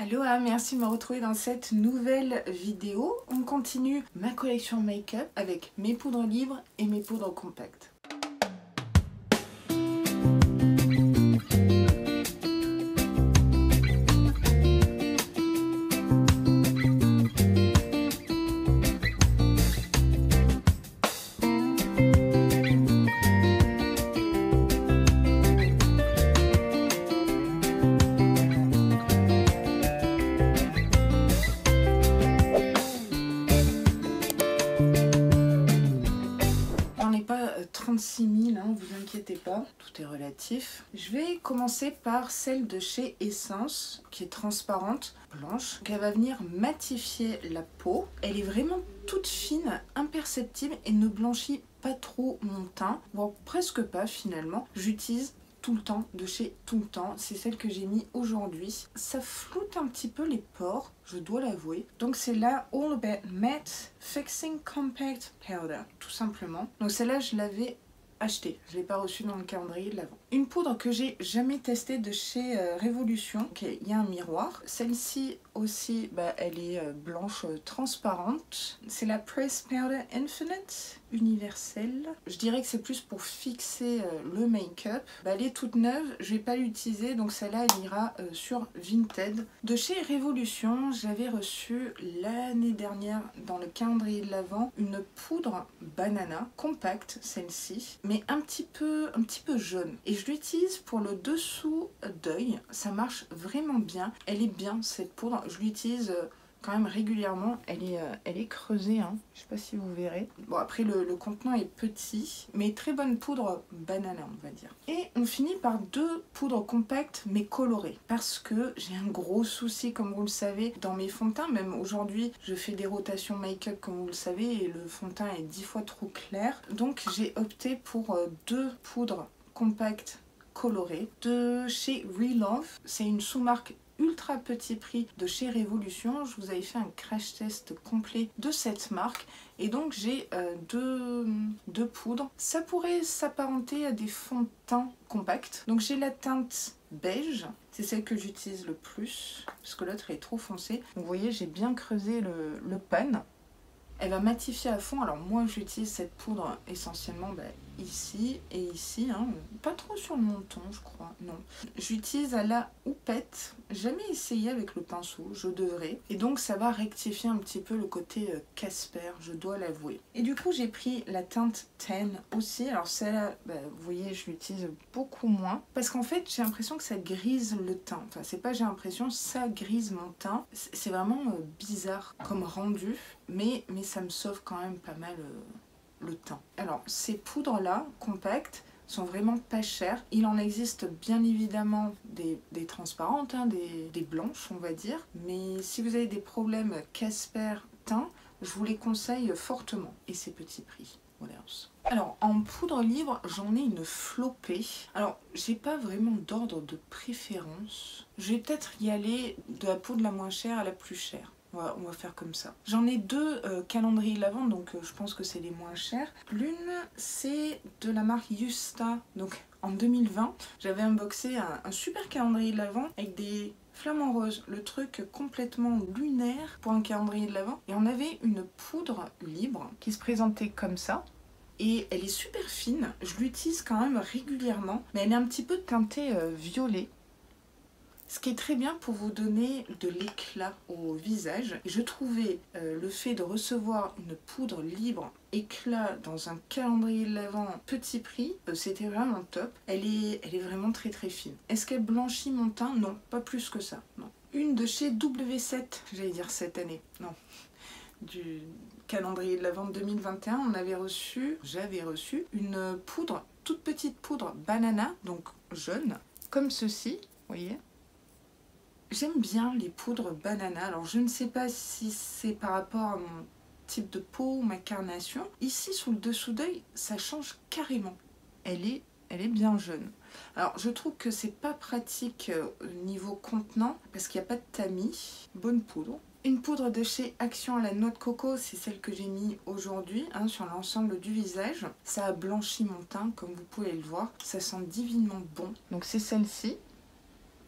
Aloha, merci de me retrouver dans cette nouvelle vidéo. On continue ma collection make-up avec mes poudres libres et mes poudres compactes. Pas 36 000, hein, vous inquiétez pas, tout est relatif. Je vais commencer par celle de chez Essence, qui est transparente, blanche. Donc elle va venir matifier la peau. Elle est vraiment toute fine, imperceptible et ne blanchit pas trop mon teint. Bon, presque pas finalement. J'utilise tout le temps, de chez tout le temps. C'est celle que j'ai mis aujourd'hui. Ça floute un petit peu les pores, je dois l'avouer. Donc c'est la All About Matte Fixing Compact Powder, tout simplement. Donc celle-là, je l'avais achetée. Je ne l'ai pas reçue dans le calendrier de l'Avent. Une poudre que j'ai jamais testée de chez Révolution. Ok, il y a un miroir. Celle-ci aussi, elle est blanche transparente. C'est la Press Powder Infinite universelle. Je dirais que c'est plus pour fixer le make-up. Elle est toute neuve, je vais pas l'utiliser, donc celle-là elle ira sur Vinted. De chez Révolution, j'avais reçu l'année dernière dans le calendrier de l'Avent une poudre banana compacte, celle-ci, mais un petit peu jaune. Et je l'utilise pour le dessous d'œil, ça marche vraiment bien. Elle est bien cette poudre, je l'utilise quand même régulièrement. Elle est creusée, hein. Je sais pas si vous verrez. Bon, après le contenant est petit, mais très bonne poudre banana, on va dire. Et on finit par deux poudres compactes mais colorées, parce que j'ai un gros souci, comme vous le savez, dans mes fonds de teint. Même aujourd'hui, je fais des rotations make-up, comme vous le savez, et le fond de teint est 10 fois trop clair. Donc j'ai opté pour deux poudres compactes colorées de chez Relove. C'est une sous-marque ultra petit prix de chez Révolution. Je vous avais fait un crash test complet de cette marque et donc j'ai deux poudres. Ça pourrait s'apparenter à des fonds de teint compacts. Donc j'ai la teinte beige, c'est celle que j'utilise le plus parce que l'autre est trop foncé. Donc vous voyez, j'ai bien creusé le pan. Elle va matifier à fond. Alors moi j'utilise cette poudre essentiellement ici et ici, hein. Pas trop sur le menton je crois, non. J'utilise à la houppette, jamais essayé avec le pinceau, je devrais. Et donc ça va rectifier un petit peu le côté Casper, je dois l'avouer. Et du coup j'ai pris la teinte Tan aussi. Alors celle-là, vous voyez, je l'utilise beaucoup moins. Parce qu'en fait j'ai l'impression que ça grise le teint. Enfin c'est pas j'ai l'impression, ça grise mon teint. C'est vraiment bizarre comme rendu. Mais ça me sauve quand même pas mal le teint. Alors ces poudres là compactes sont vraiment pas chères. Il en existe bien évidemment des transparentes, hein, des blanches on va dire. Mais si vous avez des problèmes Casper teint, je vous les conseille fortement. Et c'est petit prix. Alors en poudre libre j'en ai une flopée. Alors j'ai pas vraiment d'ordre de préférence. Je vais peut-être y aller de la poudre la moins chère à la plus chère. On va faire comme ça. J'en ai deux calendriers de l'Avent, donc je pense que c'est les moins chers. L'une, c'est de la marque Justa. Donc en 2020, j'avais unboxé un super calendrier de l'Avent avec des flamants roses. Le truc complètement lunaire pour un calendrier de l'Avent. Et on avait une poudre libre qui se présentait comme ça. Et elle est super fine. Je l'utilise quand même régulièrement. Mais elle est un petit peu teintée violet. Ce qui est très bien pour vous donner de l'éclat au visage. Je trouvais le fait de recevoir une poudre libre éclat dans un calendrier de l'Avent petit prix, c'était vraiment top. Elle est vraiment très très fine. Est-ce qu'elle blanchit mon teint? Non, pas plus que ça. Non. Une de chez W7, j'allais dire cette année. Non. Du calendrier de l'Avent 2021, j'avais reçu une poudre, toute petite poudre banana, donc jaune, comme ceci, vous voyez. J'aime bien les poudres banana. Alors je ne sais pas si c'est par rapport à mon type de peau ou ma carnation. Ici sous le dessous d'œil, ça change carrément. Elle est bien jaune. Alors je trouve que c'est pas pratique au niveau contenant parce qu'il n'y a pas de tamis. Bonne poudre. Une poudre de chez Action à la noix de coco, c'est celle que j'ai mis aujourd'hui sur l'ensemble du visage. Ça a blanchi mon teint comme vous pouvez le voir. Ça sent divinement bon. Donc c'est celle-ci.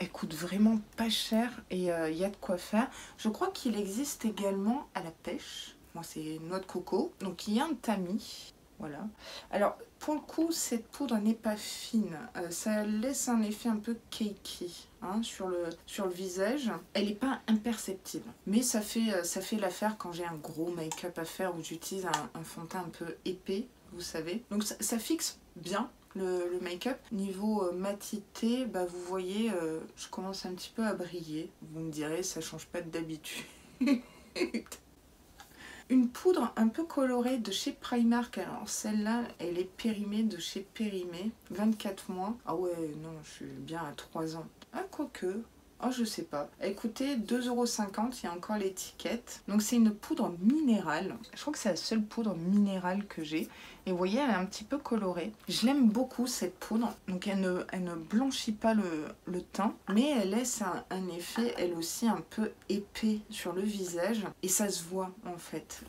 Elle coûte vraiment pas cher et il y a de quoi faire. Je crois qu'il existe également à la pêche. Moi, c'est noix de coco. Donc, il y a un tamis. Voilà. Alors, pour le coup, cette poudre n'est pas fine. Ça laisse un effet un peu cakey hein, sur le visage. Elle n'est pas imperceptible. Mais ça fait l'affaire quand j'ai un gros make-up à faire où j'utilise un fond de teint un peu épais, vous savez. Donc, ça fixe bien le make-up. Niveau matité, bah, vous voyez, je commence un petit peu à briller. Vous me direz, ça change pas d'habitude. Une poudre un peu colorée de chez Primark. Alors celle-là, elle est périmée de chez Périmée. 24 mois. Ah ouais, non, je suis bien à 3 ans. Ah, quoique. Oh, je sais pas. Elle coûtait 2,50 €, il y a encore l'étiquette. Donc c'est une poudre minérale. Je crois que c'est la seule poudre minérale que j'ai. Et vous voyez, elle est un petit peu colorée. Je l'aime beaucoup cette poudre. Donc elle ne blanchit pas le teint. Mais elle laisse un effet, elle aussi, un peu épais sur le visage. Et ça se voit en fait.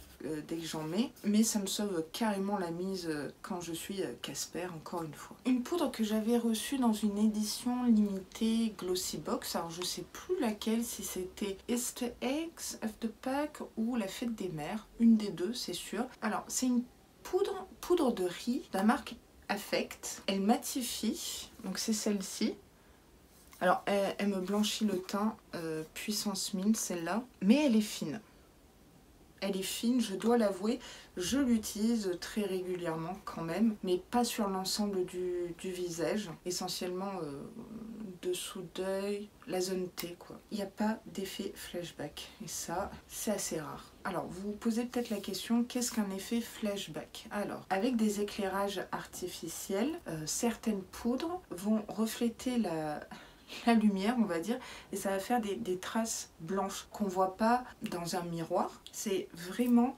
Dès que j'en mets, mais ça me sauve carrément la mise quand je suis Casper, encore une fois. Une poudre que j'avais reçue dans une édition limitée Glossy Box, alors je sais plus laquelle, si c'était Easter Eggs of the Pack ou la Fête des Mères, une des deux c'est sûr. Alors c'est une poudre de riz de la marque Affect, elle matifie, donc c'est celle-ci. Alors elle me blanchit le teint, puissance 1000 celle-là, mais elle est fine. Elle est fine, je dois l'avouer, je l'utilise très régulièrement quand même, mais pas sur l'ensemble du visage, essentiellement dessous d'œil, la zone T quoi. Il n'y a pas d'effet flashback, et ça, c'est assez rare. Alors, vous vous posez peut-être la question, qu'est-ce qu'un effet flashback? Alors, avec des éclairages artificiels, certaines poudres vont refléter la lumière on va dire et ça va faire des traces blanches qu'on voit pas dans un miroir, c'est vraiment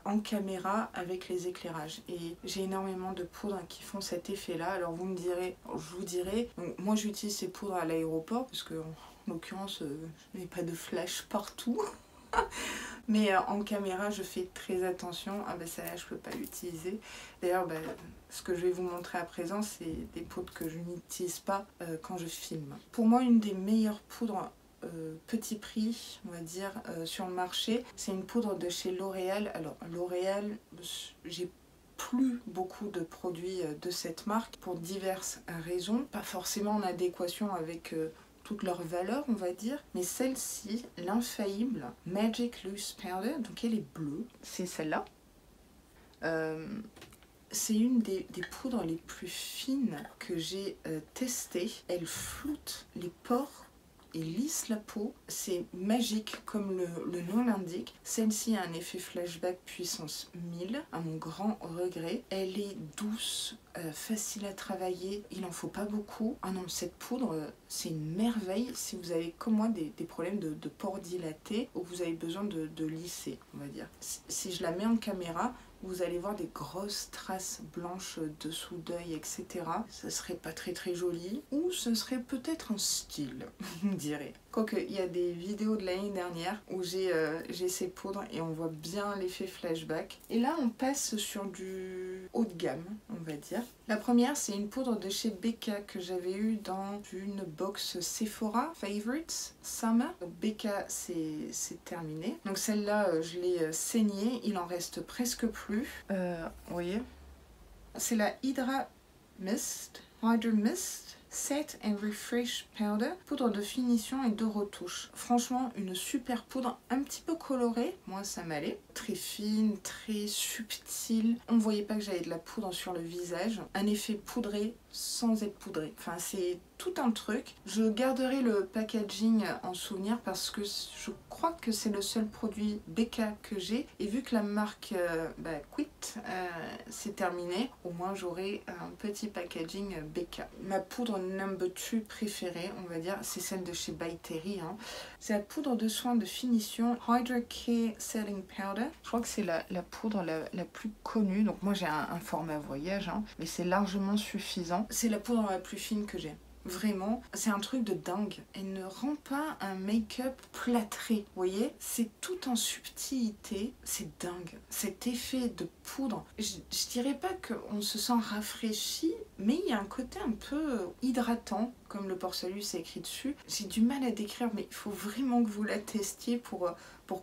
en caméra avec les éclairages et j'ai énormément de poudres qui font cet effet là. Alors vous me direz, je vous dirai, donc, moi j'utilise ces poudres à l'aéroport parce que en l'occurrence je n'ai pas de flash partout. Mais en caméra je fais très attention. Ah ben celle-là je peux pas l'utiliser. D'ailleurs ce que je vais vous montrer à présent c'est des poudres que je n'utilise pas quand je filme. Pour moi une des meilleures poudres petit prix on va dire sur le marché, c'est une poudre de chez L'Oréal. Alors L'Oréal, j'ai plus beaucoup de produits de cette marque pour diverses raisons, pas forcément en adéquation avec toutes leurs valeurs on va dire, mais celle-ci, l'infaillible Magic Loose Powder, donc elle est bleue, c'est celle-là. C'est une des poudres les plus fines que j'ai testées. Elle floute les pores et lisse la peau, c'est magique comme le nom l'indique. Celle-ci a un effet flashback puissance 1000, à mon grand regret. Elle est douce, facile à travailler, il n'en faut pas beaucoup. Ah non, cette poudre, c'est une merveille si vous avez comme moi des problèmes de pores dilatés ou vous avez besoin de lisser, on va dire. Si je la mets en caméra, vous allez voir des grosses traces blanches dessous d'œil, etc. Ça serait pas très très joli, ou ce serait peut-être un style, on dirait. Quoique, il y a des vidéos de l'année dernière où j'ai ces poudres et on voit bien l'effet flashback. Et là, on passe sur du haut de gamme, on va dire. La première, c'est une poudre de chez Becca que j'avais eue dans une box Sephora Favorites Summer. Donc Becca, c'est terminé. Donc celle-là, je l'ai saignée, il en reste presque plus. Vous voyez, c'est la Hydra Mist Set and Refresh Powder, poudre de finition et de retouche. Franchement, une super poudre, un petit peu colorée, moi ça m'allait. Très fine, très subtile. On ne voyait pas que j'avais de la poudre sur le visage. Un effet poudré sans être poudré. Enfin, c'est tout un truc. Je garderai le packaging en souvenir parce que je crois que c'est le seul produit Becca que j'ai. Et vu que la marque Quit c'est terminé, au moins j'aurai un petit packaging Becca. Ma poudre number 2 préférée, on va dire, c'est celle de chez By Terry. Hein. C'est la poudre de soin de finition Hydra Care Setting Powder. Je crois que c'est la poudre la plus connue. Donc moi j'ai un format voyage, hein, mais c'est largement suffisant. C'est la poudre la plus fine que j'ai. Vraiment, c'est un truc de dingue. Elle ne rend pas un make-up plâtré, vous voyez? C'est tout en subtilité, c'est dingue. Cet effet de poudre, je dirais pas qu'on se sent rafraîchi, mais il y a un côté un peu hydratant, comme le port salut c'est écrit dessus. J'ai du mal à décrire, mais il faut vraiment que vous la testiez pour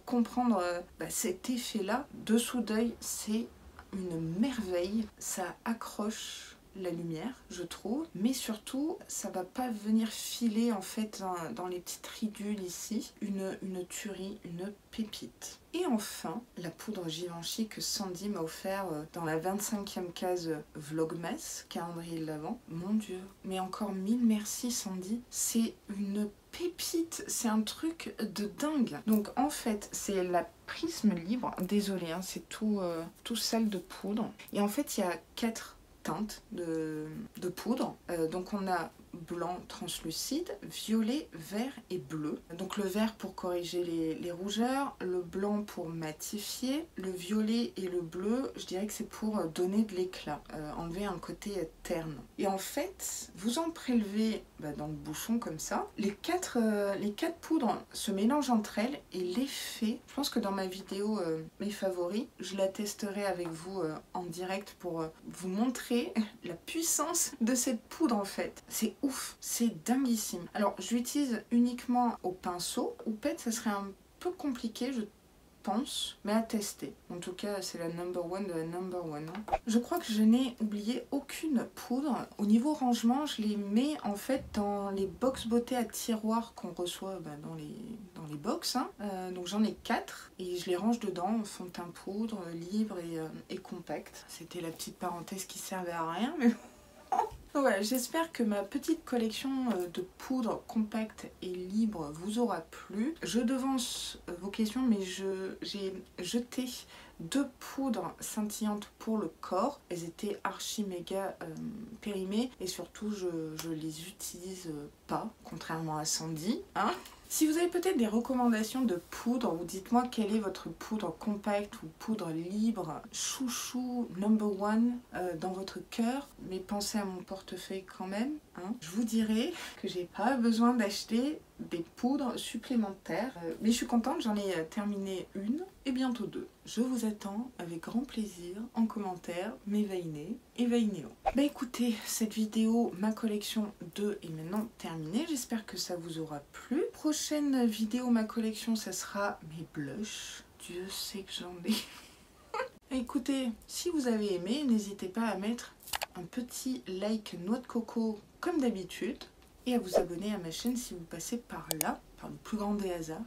comprendre cet effet-là. Dessous d'œil, c'est une merveille, ça accroche la lumière, je trouve, mais surtout ça va pas venir filer en fait dans les petites ridules ici, une tuerie, une pépite. Et enfin, la poudre Givenchy que Sandy m'a offert dans la 25e case Vlogmas, calendrier de l'Avent. Mon Dieu, mais encore mille merci Sandy, c'est une pépite, c'est un truc de dingue. Donc en fait, c'est la prisme libre, désolée, hein, c'est tout sale de poudre. Et en fait, il y a 4 teintes de poudre. Donc on a blanc translucide, violet, vert et bleu. Donc le vert pour corriger les rougeurs, le blanc pour matifier, le violet et le bleu, je dirais que c'est pour donner de l'éclat, enlever un côté terne. Et en fait, vous en prélevez dans le bouchon comme ça. Les quatre poudres se mélangent entre elles et l'effet, je pense que dans ma vidéo mes favoris, je la testerai avec vous en direct pour vous montrer la puissance de cette poudre en fait. C'est ouf, c'est dinguissime. Alors je l'utilise uniquement au pinceau. Au pet, ça serait un peu compliqué, je pense, mais à tester. En tout cas, c'est la number one de la number one. Hein. Je crois que je n'ai oublié aucune poudre. Au niveau rangement, je les mets en fait dans les box beauté à tiroirs qu'on reçoit dans les box. Hein. Donc j'en ai 4 et je les range dedans, fond de teint poudre, libre et compact. C'était la petite parenthèse qui servait à rien, mais donc voilà, j'espère que ma petite collection de poudre compacte et libre vous aura plu. Je devance vos questions, mais j'ai jeté 2 poudres scintillantes pour le corps. Elles étaient archi méga périmées et surtout je les utilise pas, contrairement à Sandy. Hein. Si vous avez peut-être des recommandations de poudre, ou dites-moi quelle est votre poudre compacte ou poudre libre, chouchou, number one dans votre cœur, mais pensez à mon portefeuille quand même. Hein. Je vous dirai que j'ai pas besoin d'acheter des poudres supplémentaires, mais je suis contente, j'en ai terminé une et bientôt 2. Je vous attends avec grand plaisir en commentaire, mes vainés et vainéos. Bah écoutez, cette vidéo, ma collection 2 est maintenant terminée, j'espère que ça vous aura plu. Prochaine vidéo, ma collection, ça sera mes blushs. Dieu sait que j'en ai. Écoutez, si vous avez aimé, n'hésitez pas à mettre un petit like noix de coco comme d'habitude et à vous abonner à ma chaîne si vous passez par là, par le plus grand des hasards.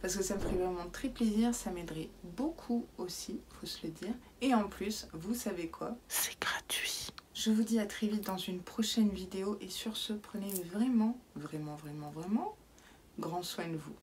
Parce que ça me ferait vraiment très plaisir, ça m'aiderait beaucoup aussi, faut se le dire. Et en plus, vous savez quoi? C'est gratuit. Je vous dis à très vite dans une prochaine vidéo et sur ce, prenez vraiment, vraiment, vraiment, vraiment grand soin de vous.